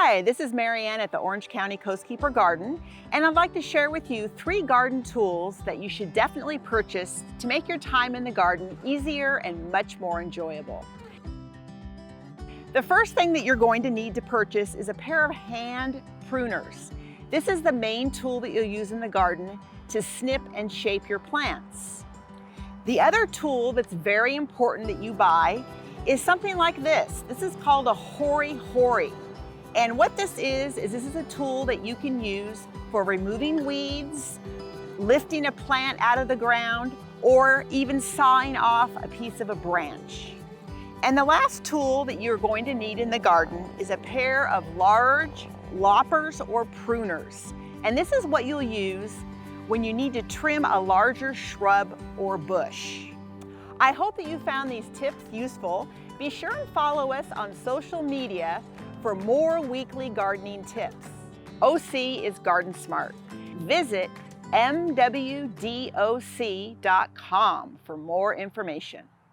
Hi, this is Marianne at the Orange County Coastkeeper Garden, and I'd like to share with you 3 garden tools that you should definitely purchase to make your time in the garden easier and much more enjoyable. The first thing that you're going to need to purchase is a pair of hand pruners. This is the main tool that you'll use in the garden to snip and shape your plants. The other tool that's very important that you buy is something like this. This is called a hori-hori. And what this is this is a tool that you can use for removing weeds, lifting a plant out of the ground, or even sawing off a piece of a branch. And the last tool that you're going to need in the garden is a pair of large loppers or pruners. And this is what you'll use when you need to trim a larger shrub or bush. I hope that you found these tips useful. Be sure and follow us on social media for more weekly gardening tips. OCisGardenSmart. Visit MWDOC.com for more information.